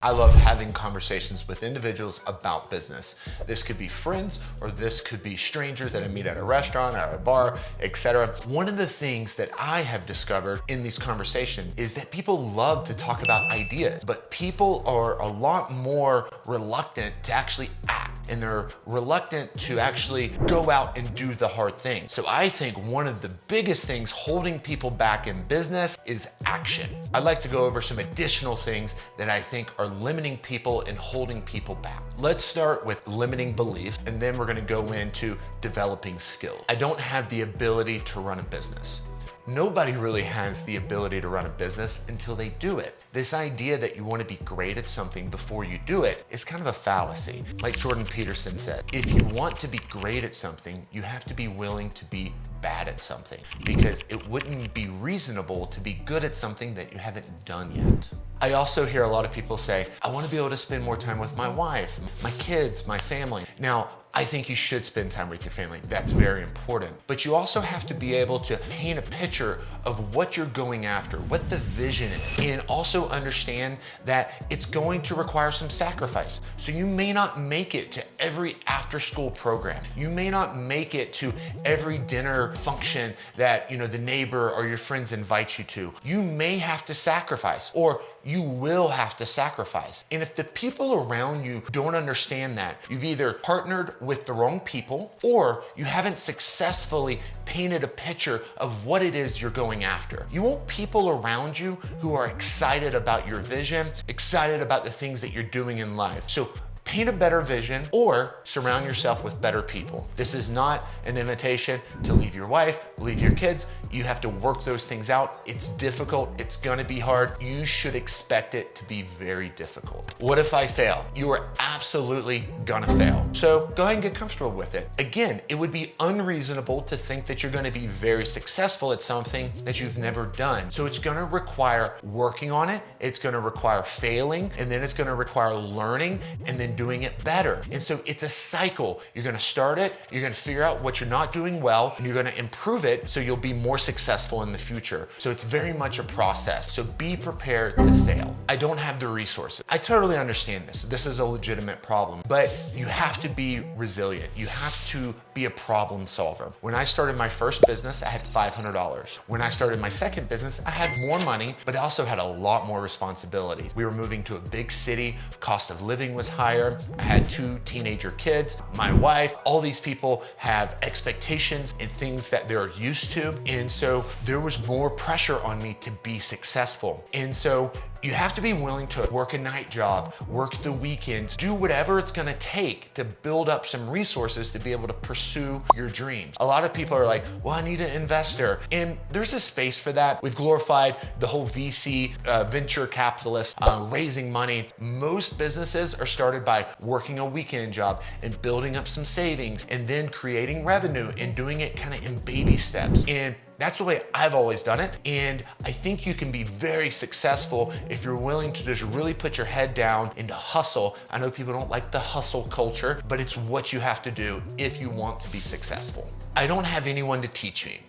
I love having conversations with individuals about business. This could be friends or this could be strangers that I meet at a restaurant, at a bar, etc. One of the things that I have discovered in these conversations is that people love to talk about ideas, but people are a lot more reluctant to actually act, and they're reluctant to actually go out and do the hard thing. So I think one of the biggest things holding people back in business is action. I'd like to go over some additional things that I think are limiting people and holding people back. Let's start with limiting beliefs, and then we're gonna go into developing skills. I don't have the ability to run a business. Nobody really has the ability to run a business until they do it. This idea that you want to be great at something before you do it is kind of a fallacy. Like Jordan Peterson said, if you want to be great at something, you have to be willing to be bad at something, because it wouldn't be reasonable to be good at something that you haven't done yet. I also hear a lot of people say, I want to be able to spend more time with my wife, my kids, my family. Now, I think you should spend time with your family. That's very important. But you also have to be able to paint a picture of what you're going after, what the vision is, and also understand that it's going to require some sacrifice. So you may not make it to every after-school program. You may not make it to every dinner function that the neighbor or your friends invite you to. You may have to sacrifice, or you will have to sacrifice. And if the people around you don't understand that, you've either partnered with the wrong people, or you haven't successfully painted a picture of what it is you're going after. You want people around you who are excited about your vision, excited about the things that you're doing in life. So paint a better vision, or surround yourself with better people. This is not an invitation to leave your wife, leave your kids. You have to work those things out. It's difficult. It's gonna be hard. You should expect it to be very difficult. What if I fail? You are absolutely gonna fail. So go ahead and get comfortable with it. Again, it would be unreasonable to think that you're gonna be very successful at something that you've never done. So it's gonna require working on it. It's gonna require failing, and then it's gonna require learning, and then doing it better. And so it's a cycle. You're gonna start it, you're gonna figure out what you're not doing well, and you're gonna improve it so you'll be more successful in the future. So it's very much a process. So be prepared to fail. I don't have the resources. I totally understand this. This is a legitimate problem, but you have to be resilient. You have to be a problem solver. When I started my first business, I had $500. When I started my second business, I had more money, but I also had a lot more responsibility. We were moving to a big city, cost of living was higher. I had 2 teenager kids, my wife. All these people have expectations and things that they're used to. And so there was more pressure on me to be successful. And so you have to be willing to work a night job, work the weekends, do whatever it's gonna take to build up some resources to be able to pursue your dreams. A lot of people are like, well, I need an investor. And there's a space for that. We've glorified the whole VC, venture capitalist, raising money. Most businesses are started by working a weekend job and building up some savings, and then creating revenue and doing it kind of in baby steps. And that's the way I've always done it. And I think you can be very successful if you're willing to just really put your head down and to hustle. I know people don't like the hustle culture, but it's what you have to do if you want to be successful. I don't have anyone to teach me.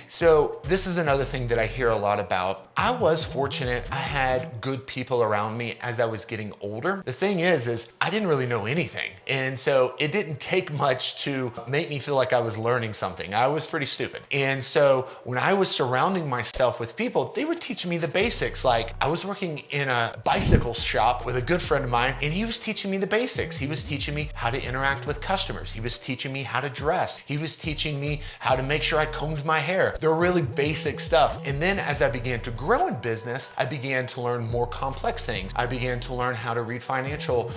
So this is another thing that I hear a lot about. I was fortunate. I had good people around me as I was getting older. The thing is I didn't really know anything. And so it didn't take much to make me feel like I was learning something. I was pretty stupid. And so when I was surrounding myself with people, they were teaching me the basics. Like, I was working in a bicycle shop with a good friend of mine, and he was teaching me the basics. He was teaching me how to interact with customers. He was teaching me how to dress. He was teaching me how to make sure I combed my hair. They're really basic stuff. And then as I began to grow in business, I began to learn more complex things. I began to learn how to read financial,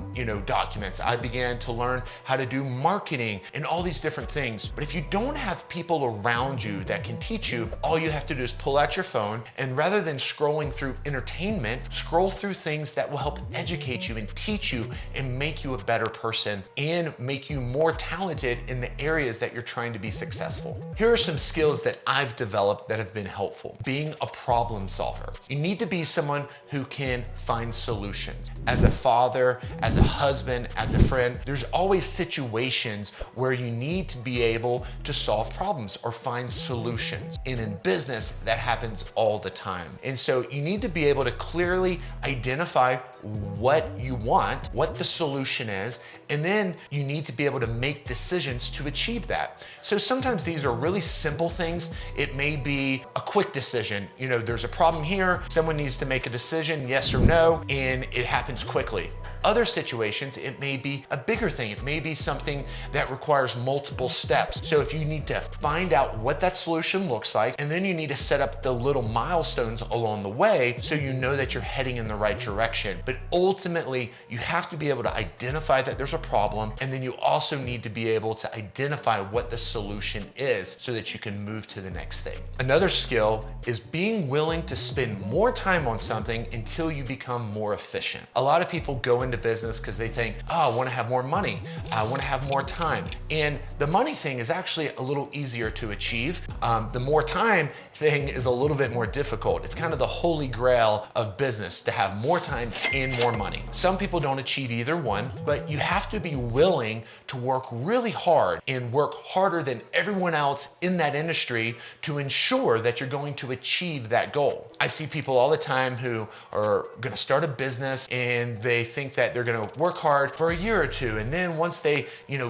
documents. I began to learn how to do marketing and all these different things. But if you don't have people around you that can teach you, all you have to do is pull out your phone, and rather than scrolling through entertainment, scroll through things that will help educate you and teach you and make you a better person and make you more talented in the areas that you're trying to be successful. Here are some skills that I've I've developed that have been helpful. Being a problem solver. You need to be someone who can find solutions. As a father, as a husband, as a friend, there's always situations where you need to be able to solve problems or find solutions. And in business, that happens all the time. And so you need to be able to clearly identify what you want, what the solution is, and then you need to be able to make decisions to achieve that. So sometimes these are really simple things. It may be a quick decision. You know, there's a problem here, someone needs to make a decision, yes or no, and it happens quickly. Other situations, it may be a bigger thing. It may be something that requires multiple steps. So if you need to find out what that solution looks like, and then you need to set up the little milestones along the way so you know that you're heading in the right direction. But ultimately, you have to be able to identify that there's a problem, and then you also need to be able to identify what the solution is so that you can move to the next thing. Another skill is being willing to spend more time on something until you become more efficient. A lot of people go into business because they think, oh, I want to have more money. I want to have more time. And the money thing is actually a little easier to achieve. The more time thing is a little bit more difficult. It's kind of the holy grail of business, to have more time and more money. Some people don't achieve either one, but you have to be willing to work really hard and work harder than everyone else in that industry to ensure that you're going to achieve that goal. I see people all the time who are going to start a business and they think that they're going to work hard for a year or two, and then once they,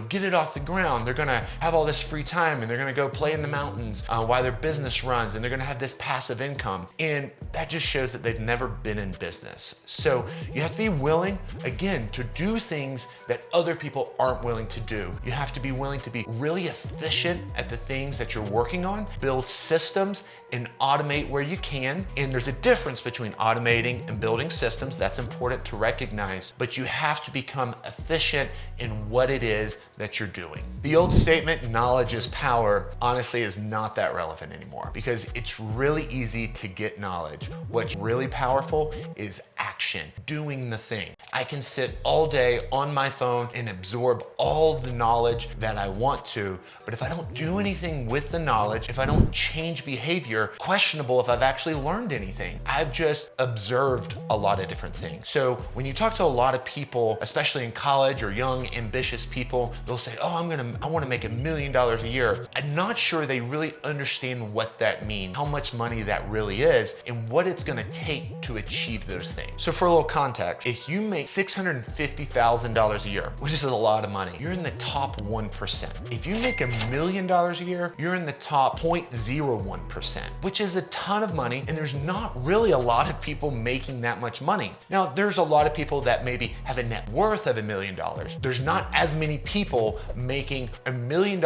get it off the ground, they're going to have all this free time and they're going to go play in the mountains while their business runs, and they're going to have this passive income. And that just shows that they've never been in business. So you have to be willing, again, to do things that other people aren't willing to do. You have to be willing to be really efficient at the things that you're working on, build systems, and automate where you can. And there's a difference between automating and building systems. That's important to recognize, but you have to become efficient in what it is that you're doing. The old statement, knowledge is power, honestly is not that relevant anymore, because it's really easy to get knowledge. What's really powerful is action, doing the thing. I can sit all day on my phone and absorb all the knowledge that I want to, but if I don't do anything with the knowledge, if I don't change behavior, questionable if I've actually learned anything. I've just observed a lot of different things. So when you talk to a lot of people, especially in college or young, ambitious people, they'll say, oh, I want to make $1 million a year. I'm not sure they really understand what that means, how much money that really is, and what it's going to take to achieve those things. So for a little context, if you make $650,000 a year, which is a lot of money, you're in the top 1%. If you make $1 million a year, you're in the top 0.01%. Which is a ton of money, and there's not really a lot of people making that much money. Now, there's a lot of people that maybe have a net worth of $1 million. There's not as many people making $1 million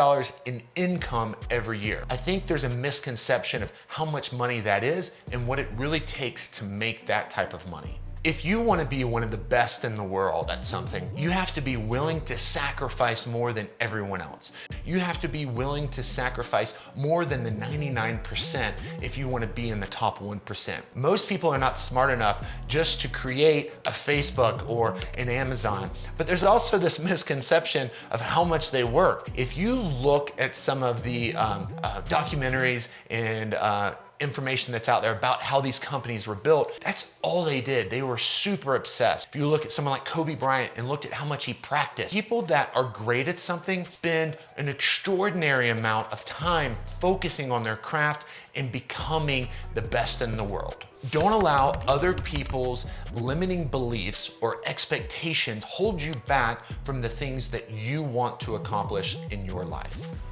in income every year. I think there's a misconception of how much money that is and what it really takes to make that type of money. If you want to be one of the best in the world at something, you have to be willing to sacrifice more than everyone else. You have to be willing to sacrifice more than the 99% if you want to be in the top 1%. Most people are not smart enough just to create a Facebook or an Amazon, but there's also this misconception of how much they work. If you look at some of the documentaries and information that's out there about how these companies were built, that's all they did. They were super obsessed. If you look at someone like Kobe Bryant and looked at how much he practiced, people that are great at something spend an extraordinary amount of time focusing on their craft and becoming the best in the world. Don't allow other people's limiting beliefs or expectations hold you back from the things that you want to accomplish in your life.